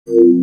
The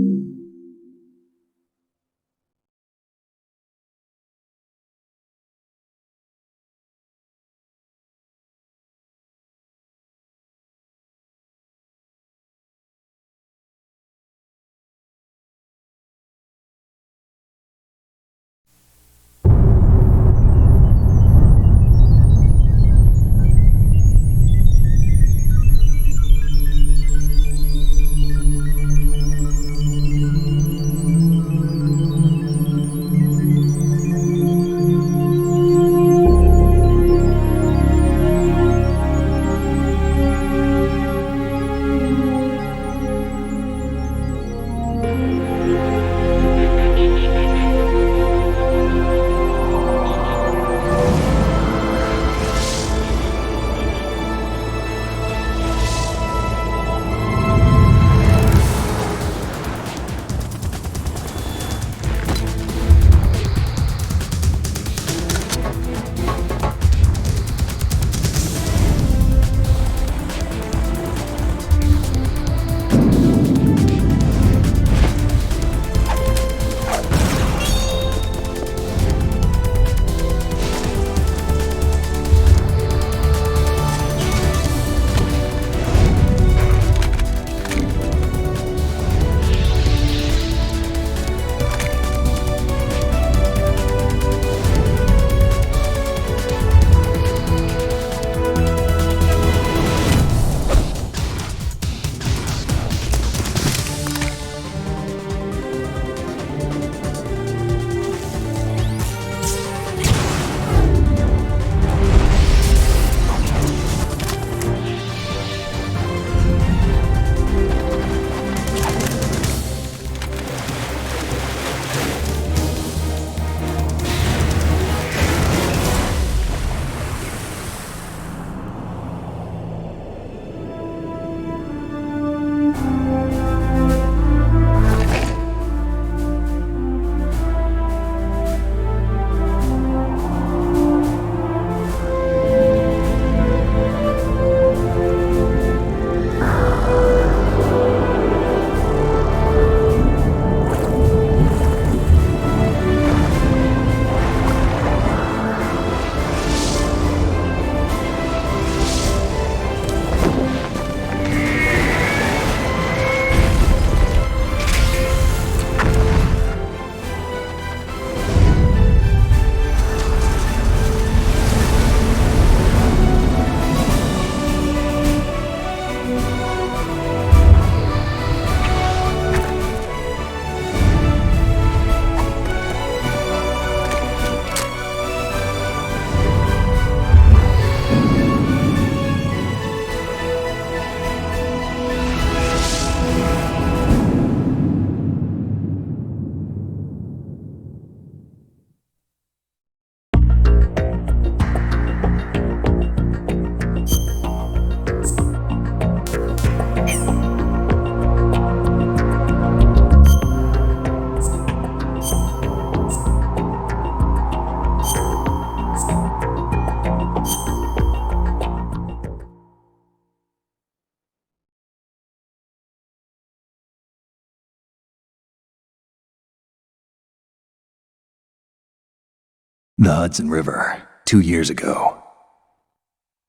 Hudson River, 2 years ago.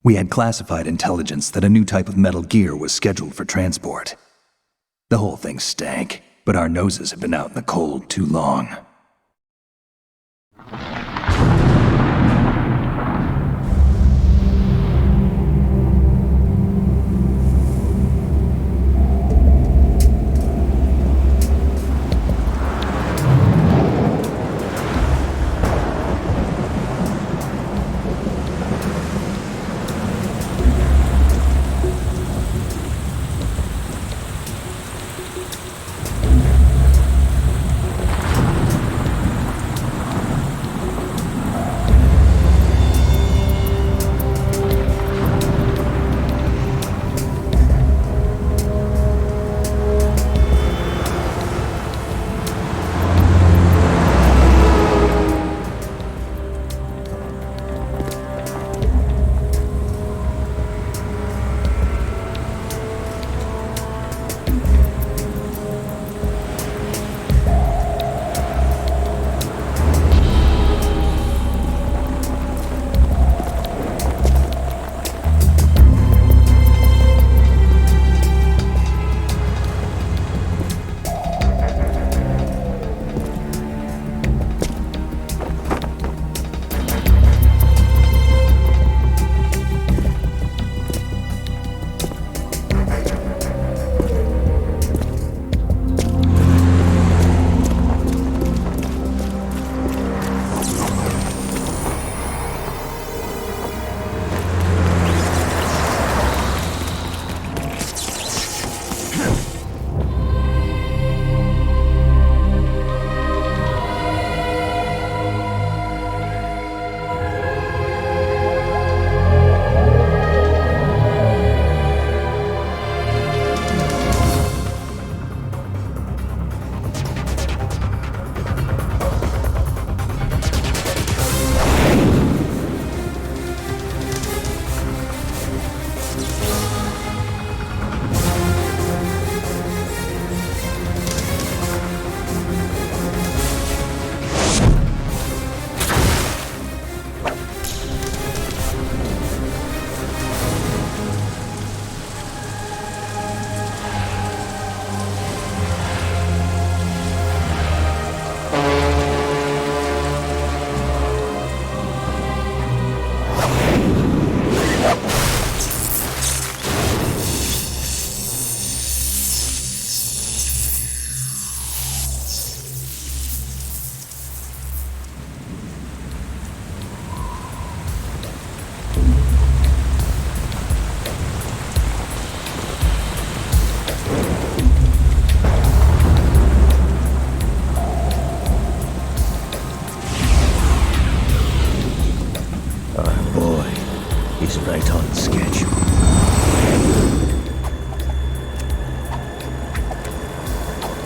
We had classified intelligence that a new type of metal gear was scheduled for transport. The whole thing stank, but our noses had been out in the cold too long.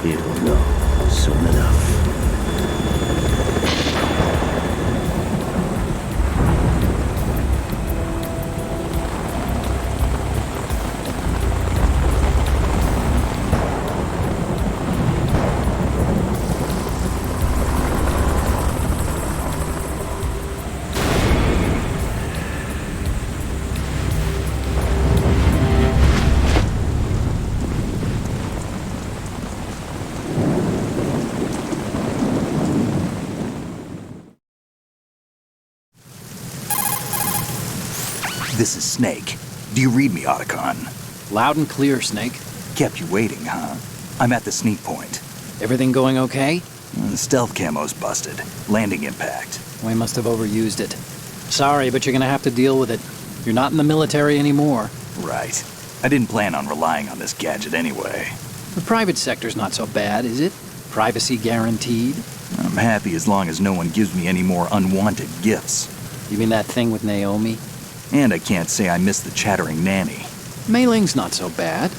You'll know soon enough. This is Snake. Do you read me, Otacon? Loud and clear, Snake. Kept you waiting, huh? I'm at the sneak point. Everything going okay? The stealth camo's busted. Landing impact. We must have overused it. Sorry, but you're gonna have to deal with it. You're not in the military anymore. Right. I didn't plan on relying on this gadget anyway. The private sector's not so bad, is it? Privacy guaranteed? I'm happy as long as no one gives me any more unwanted gifts. You mean that thing with Naomi? And I can't say I miss the chattering nanny. Mei Ling's not so bad.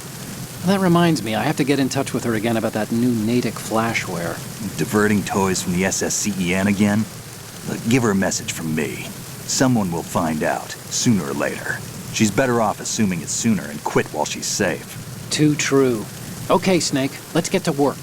That reminds me, I have to get in touch with her again about that new Natick flashware. Diverting toys from the SSCEN again? Look, give her a message from me. Someone will find out, sooner or later. She's better off assuming it sooner and quit while she's safe. Too true. Okay, Snake, let's get to work.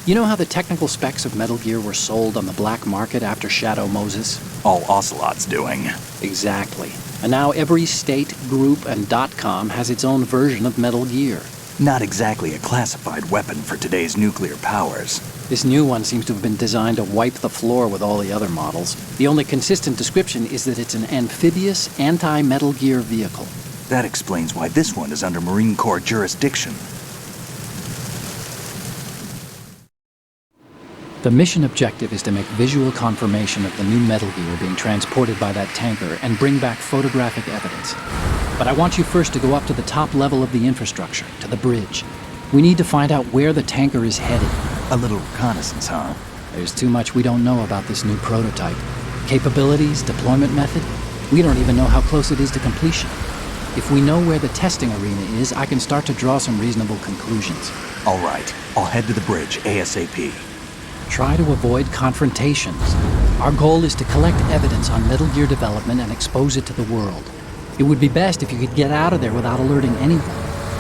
You know how the technical specs of Metal Gear were sold on the black market after Shadow Moses? All Ocelot's doing. Exactly. And now every state, group, and .com has its own version of Metal Gear. Not exactly a classified weapon for today's nuclear powers. This new one seems to have been designed to wipe the floor with all the other models. The only consistent description is that it's an amphibious, anti-Metal Gear vehicle. That explains why this one is under Marine Corps jurisdiction. The mission objective is to make visual confirmation of the new Metal Gear being transported by that tanker and bring back photographic evidence. But I want you first to go up to the top level of the infrastructure, to the bridge. We need to find out where the tanker is headed. A little reconnaissance, huh? There's too much we don't know about this new prototype. Capabilities, deployment method, we don't even know how close it is to completion. If we know where the testing arena is, I can start to draw some reasonable conclusions. All right, I'll head to the bridge ASAP. Try to avoid confrontations. Our goal is to collect evidence on Metal Gear development and expose it to the world. It would be best if you could get out of there without alerting anyone.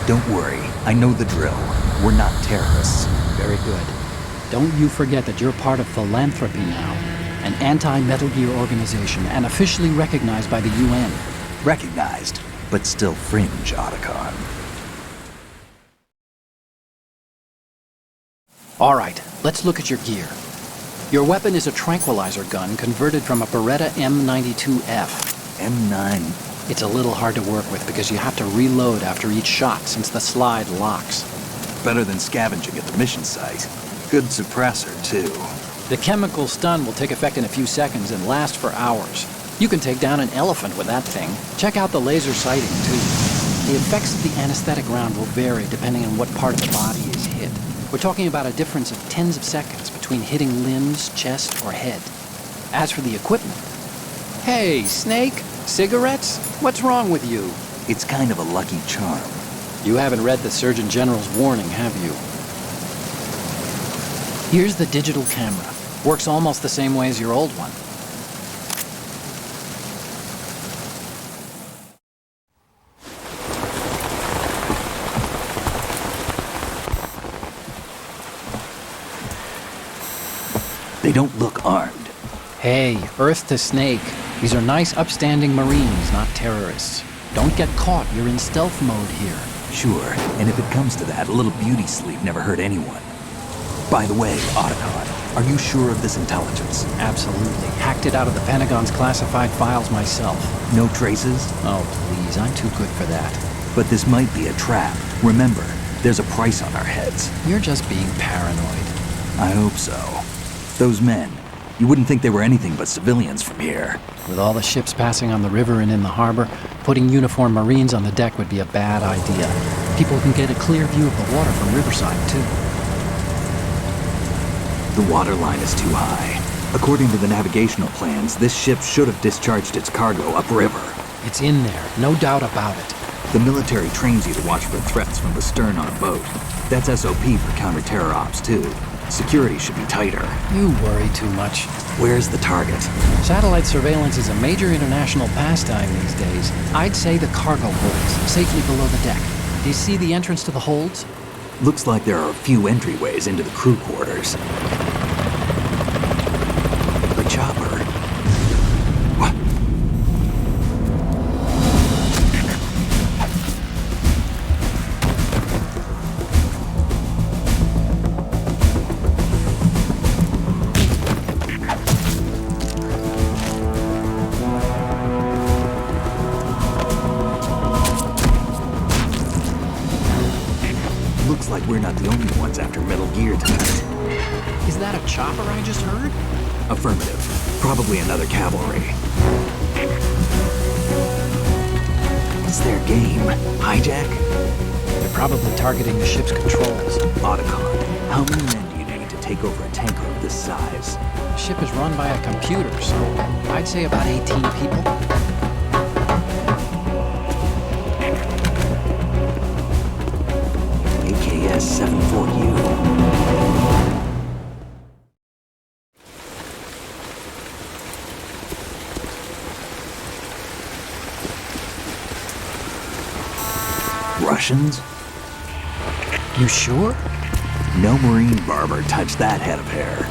Don't worry, I know the drill. We're not terrorists. Very good. Don't you forget that you're part of Philanthropy now, an anti-Metal Gear organization and officially recognized by the UN. Recognized, but still fringe, Otacon. All right, let's look at your gear. Your weapon is a tranquilizer gun converted from a Beretta M92F. M9. It's a little hard to work with because you have to reload after each shot since the slide locks. Better than scavenging at the mission site. Good suppressor, too. The chemical stun will take effect in a few seconds and last for hours. You can take down an elephant with that thing. Check out the laser sighting, too. The effects of the anesthetic round will vary depending on what part of the body is hit. We're talking about a difference of tens of seconds between hitting limbs, chest, or head. As for the equipment... Hey, Snake! Cigarettes? What's wrong with you? It's kind of a lucky charm. You haven't read the Surgeon General's warning, have you? Here's the digital camera. Works almost the same way as your old one. They don't look armed. Hey, Earth to Snake. These are nice, upstanding Marines, not terrorists. Don't get caught. You're in stealth mode here. Sure, and if it comes to that, a little beauty sleep never hurt anyone. By the way, Otacon, are you sure of this intelligence? Absolutely. Hacked it out of the Pentagon's classified files myself. No traces? Oh, please. I'm too good for that. But this might be a trap. Remember, there's a price on our heads. You're just being paranoid. I hope so. Those men, you wouldn't think they were anything but civilians from here. With all the ships passing on the river and in the harbor, putting uniformed Marines on the deck would be a bad idea. People can get a clear view of the water from Riverside, too. The water line is too high. According to the navigational plans, this ship should have discharged its cargo upriver. It's in there, no doubt about it. The military trains you to watch for threats from the stern on a boat. That's SOP for counter-terror ops, too. Security should be tighter. You worry too much. Where's the target? Satellite surveillance is a major international pastime these days. I'd say the cargo holds, safely below the deck. Do you see the entrance to the holds? Looks like there are a few entryways into the crew quarters. The chopper. What? Looks like we're not the only ones after Metal Gear tonight. Is that a chopper I just heard? Affirmative. Probably another cavalry. What's their game? Hijack? They're probably targeting the ship's controls. Otacon. How many men do you need to take over a tanker of this size? The ship is run by a computer, so I'd say about 18 people. AKS 74U. Russians? You sure? No Marine barber touched that head of hair.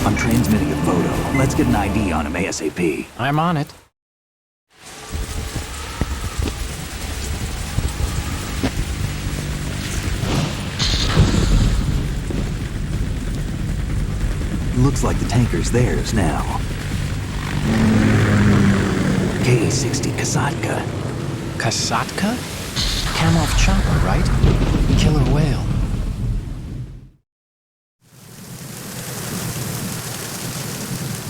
I'm transmitting a photo. Let's get an ID on him ASAP. I'm on it. Looks like the tanker's theirs now. KA-60 Kasatka. Kasatka? Kamov chopper, right? Killer whale.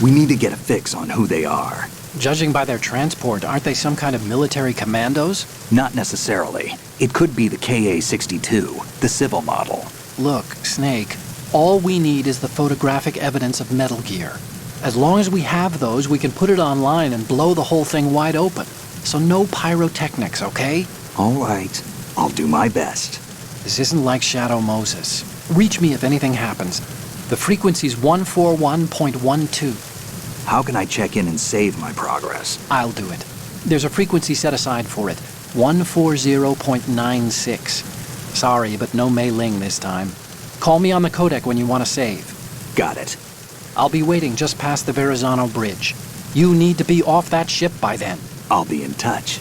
We need to get a fix on who they are. Judging by their transport, aren't they some kind of military commandos? Not necessarily. It could be the KA-62, the civil model. Look, Snake, all we need is the photographic evidence of Metal Gear. As long as we have those, we can put it online and blow the whole thing wide open. So no pyrotechnics, okay? All right. I'll do my best. This isn't like Shadow Moses. Reach me if anything happens. The frequency's 141.12. How can I check in and save my progress? I'll do it. There's a frequency set aside for it. 140.96. Sorry, but no Mei Ling this time. Call me on the codec when you want to save. Got it. I'll be waiting just past the Verrazano Bridge. You need to be off that ship by then. I'll be in touch.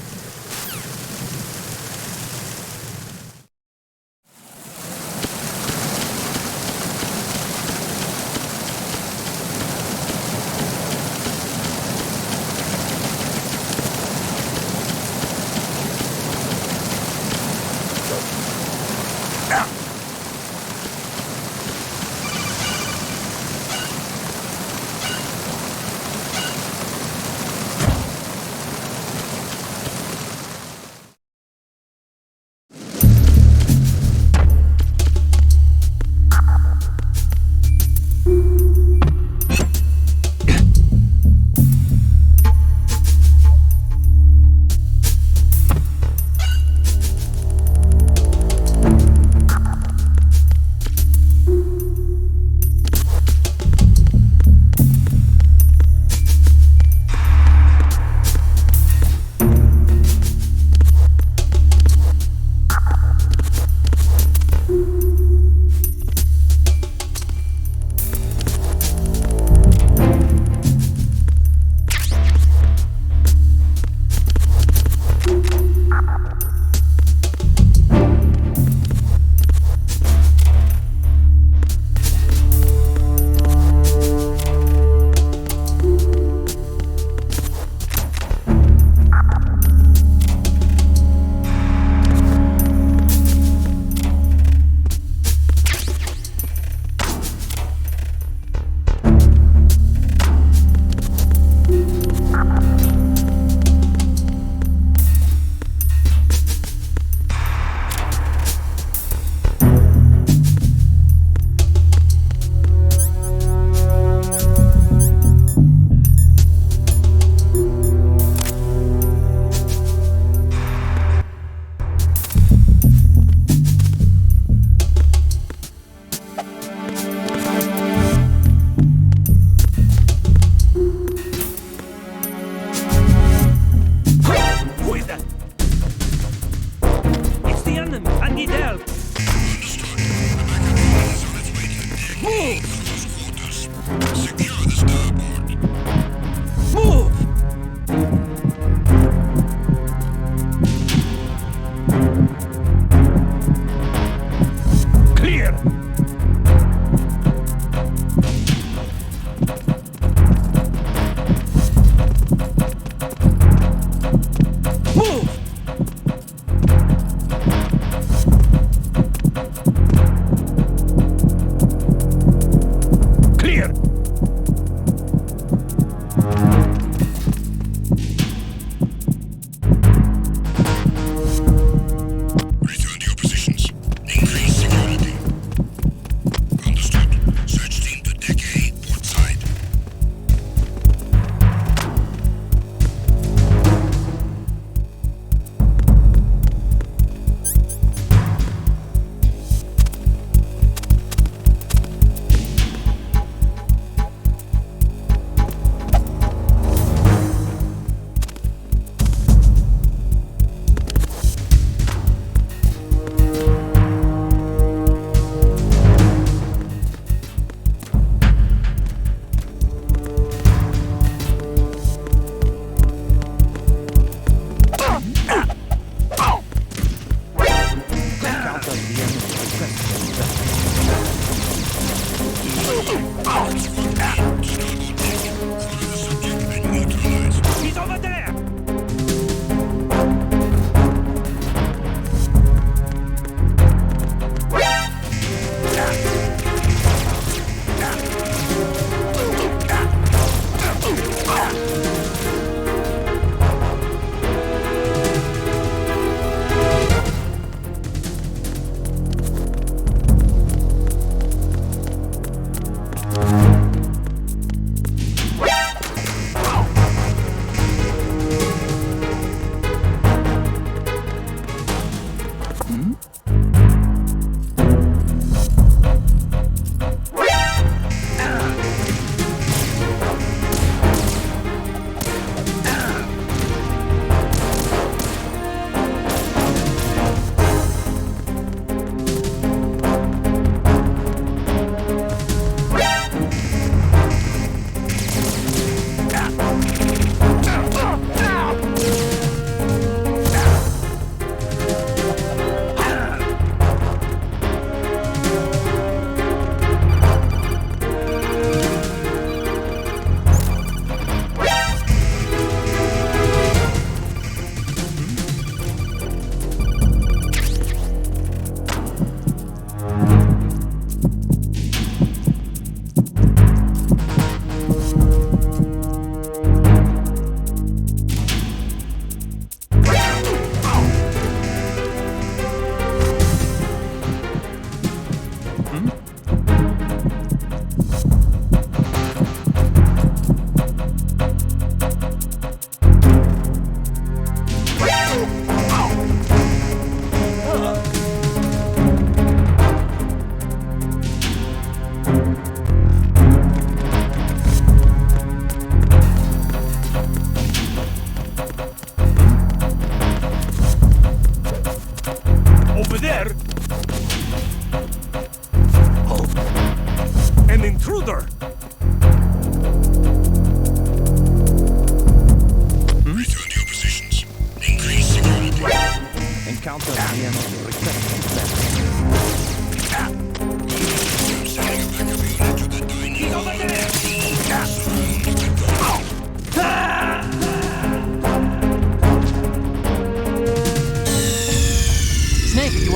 Snake, are you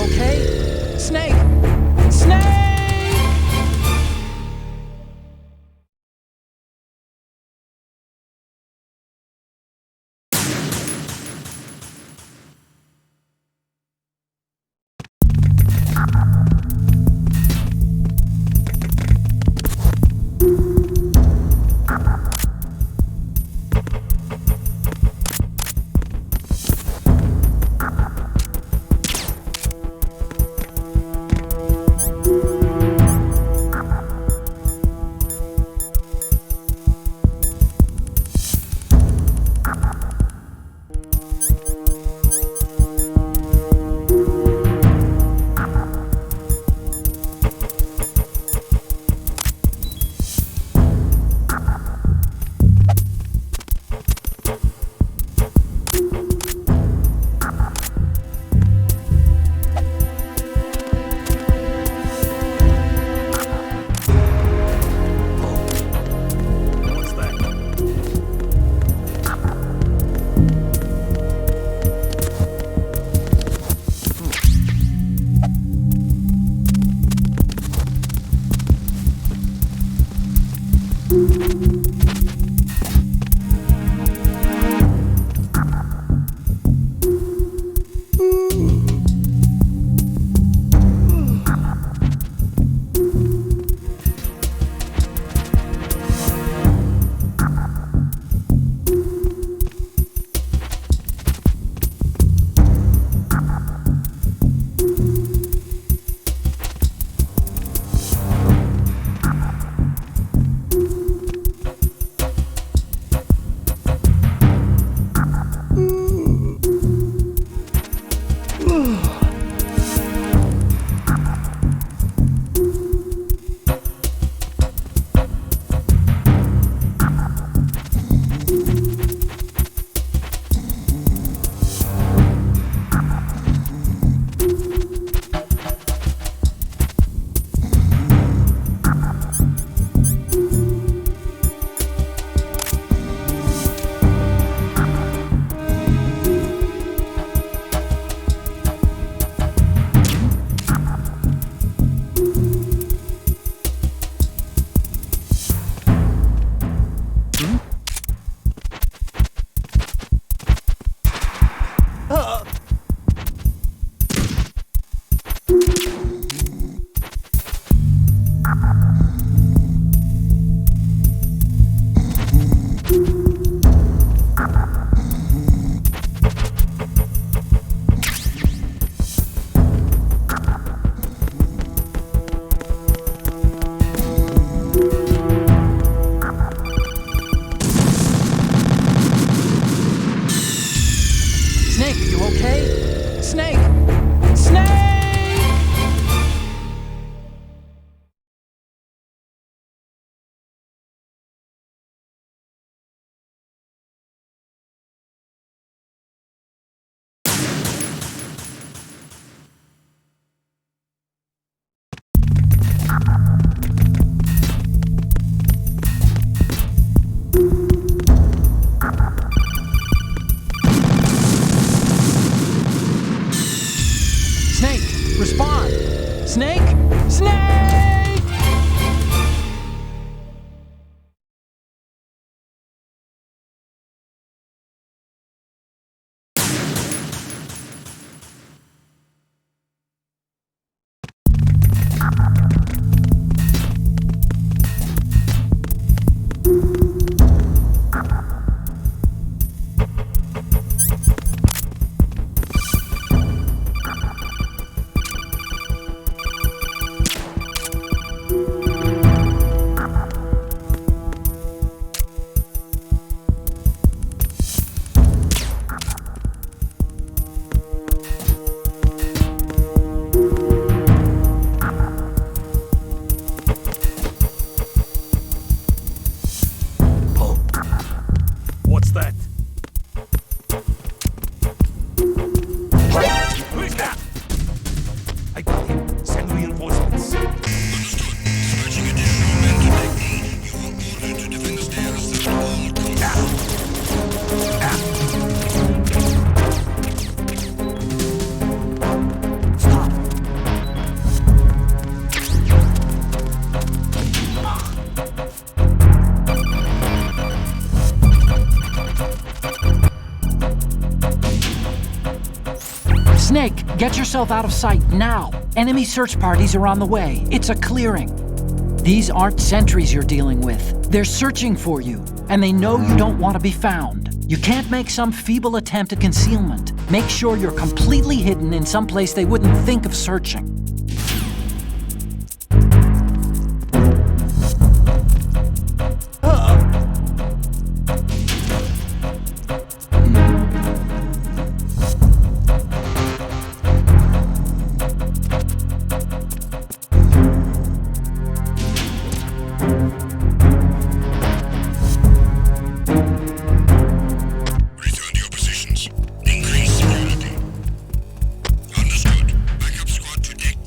okay? Snake! Snake! Snake, get yourself out of sight now. Enemy search parties are on the way. It's a clearing. These aren't sentries you're dealing with. They're searching for you, and they know you don't want to be found. You can't make some feeble attempt at concealment. Make sure you're completely hidden in some place they wouldn't think of searching. Return to your positions. Increase security. Understood. Backup squad to take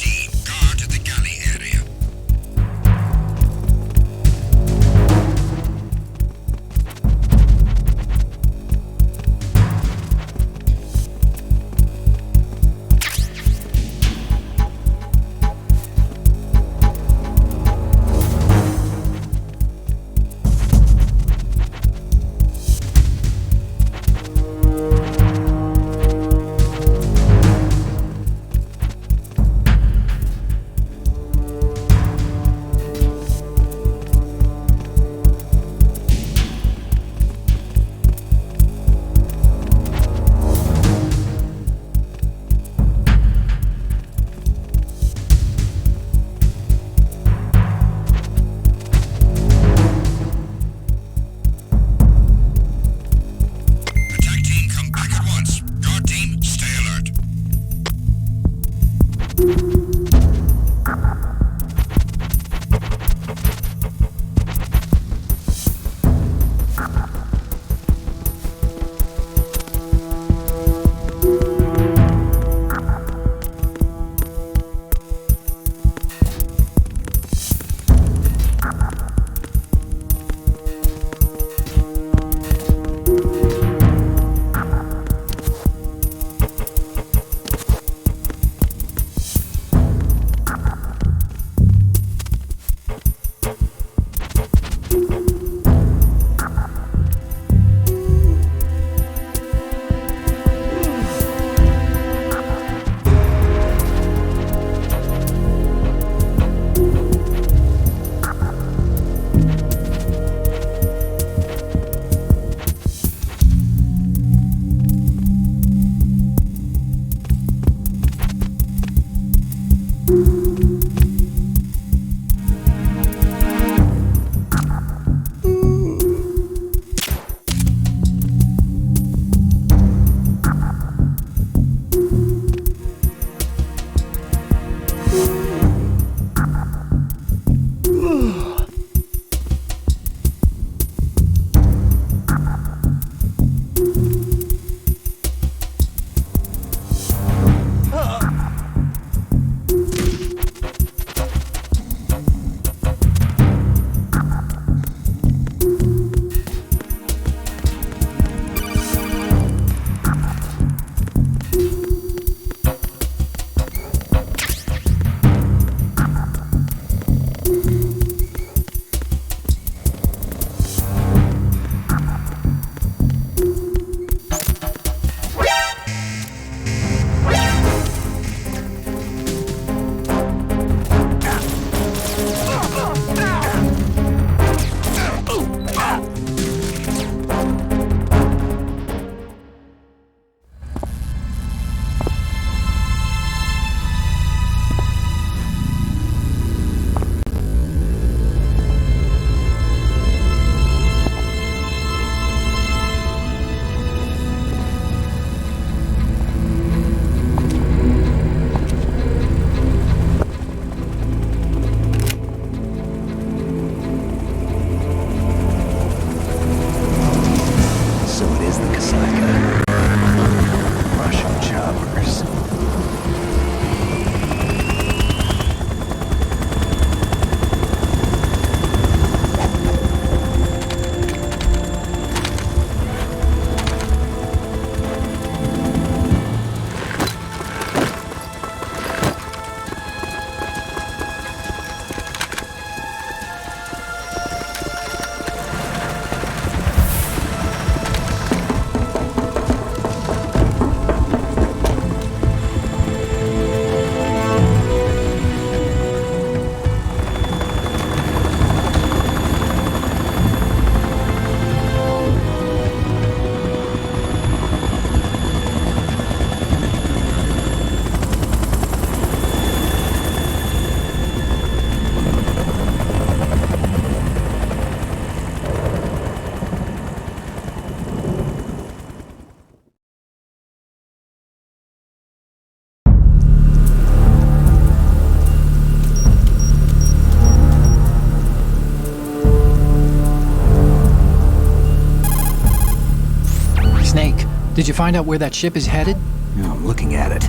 Did you find out where that ship is headed? I'm looking at it.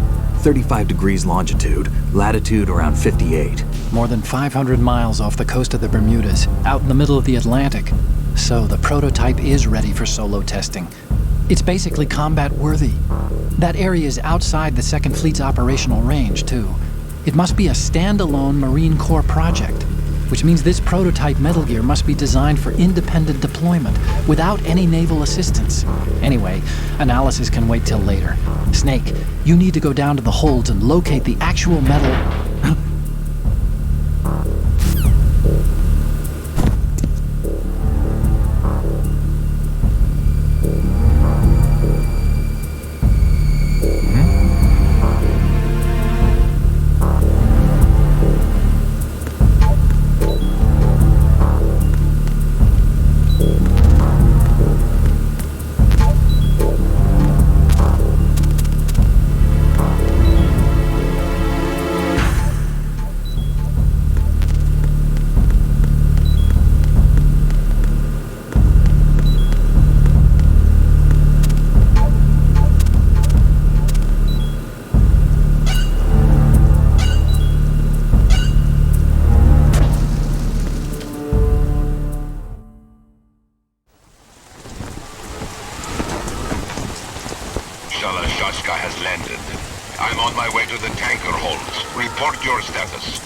35 degrees longitude, latitude around 58. More than 500 miles off the coast of the Bermudas, out in the middle of the Atlantic. So the prototype is ready for solo testing. It's basically combat-worthy. That area is outside the Second Fleet's operational range, too. It must be a standalone Marine Corps project, which means this prototype Metal Gear must be designed for independent deployment, without any naval assistance. Anyway, analysis can wait till later. Snake, you need to go down to the holds and locate the actual metal... Shaska has landed. I'm on my way to the tanker holds. Report your status.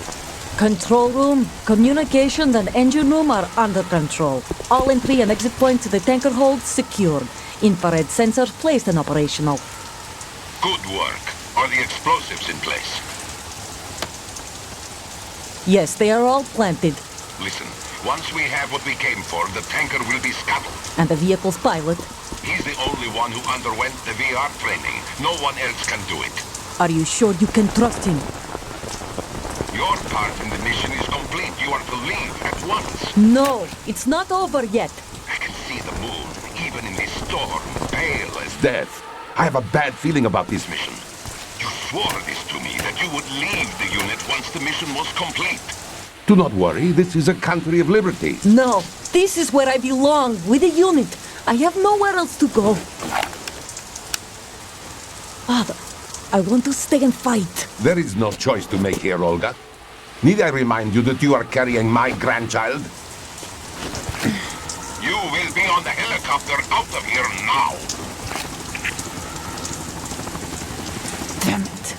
Control room, communications and engine room are under control. All entry and exit points to the tanker hold secured. Infrared sensors placed and operational. Good work. Are the explosives in place? Yes, they are all planted. Listen, once we have what we came for, the tanker will be scuttled. And the vehicle's pilot? He's the only one who underwent the VR training. No one else can do it. Are you sure you can trust him? Your part in the mission is complete. You are to leave at once. No, it's not over yet. I can see the moon, even in this storm, pale as death. I have a bad feeling about this mission. You swore this to me, that you would leave the unit once the mission was complete. Do not worry, this is a country of liberty. No, this is where I belong, with the unit. I have nowhere else to go. Father, I want to stay and fight. There is no choice to make here, Olga. Need I remind you that you are carrying my grandchild? You will be on the helicopter out of here now. Damn it.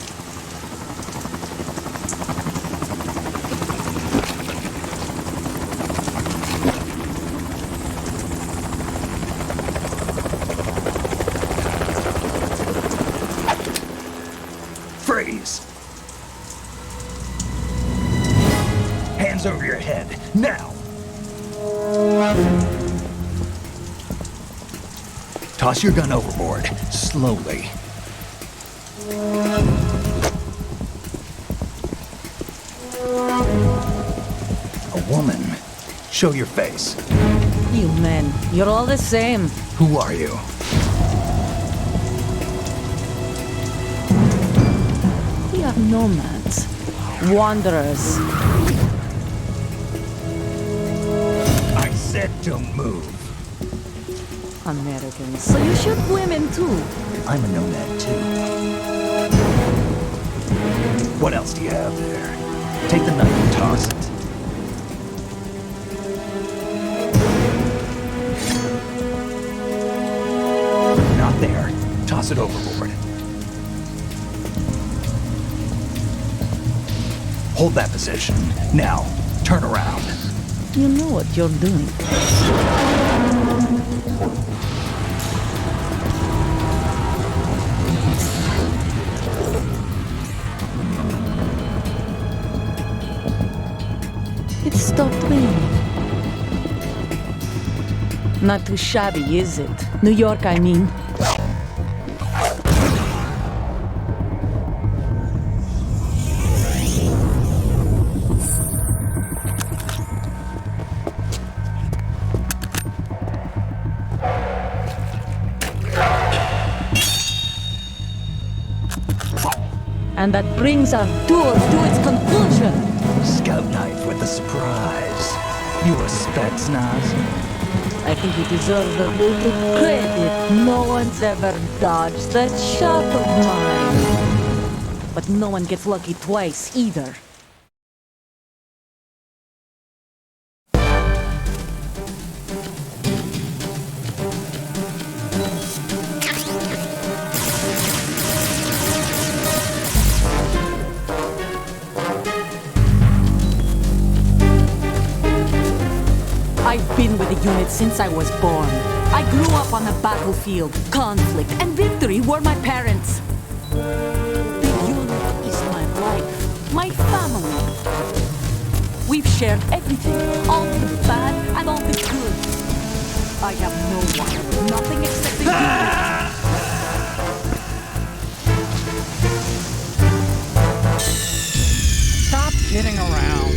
Freeze! Hands over your head, now! Toss your gun overboard, slowly. A woman. Show your face. You men, you're all the same. Who are you? We are nomads. Wanderers. I said don't move. Americans. So you shoot women too. I'm a nomad too. What else do you have there? Take the knife and toss it. Not there. Toss it overboard. Hold that position. Now, turn around. You know what you're doing. It stopped raining. Not too shabby, is it? New York, I mean. And that brings our tour to its conclusion. Scout knife with a surprise. You a Spetsnaz? I think he deserves a little credit. No one's ever dodged that shot of mine. But no one gets lucky twice either. I've been with the unit since I was born. I grew up on the battlefield. Conflict and victory were my parents. The unit is my life, my family. We've shared everything, all the bad and all the good. I have no one, nothing except the unit. Stop kidding around.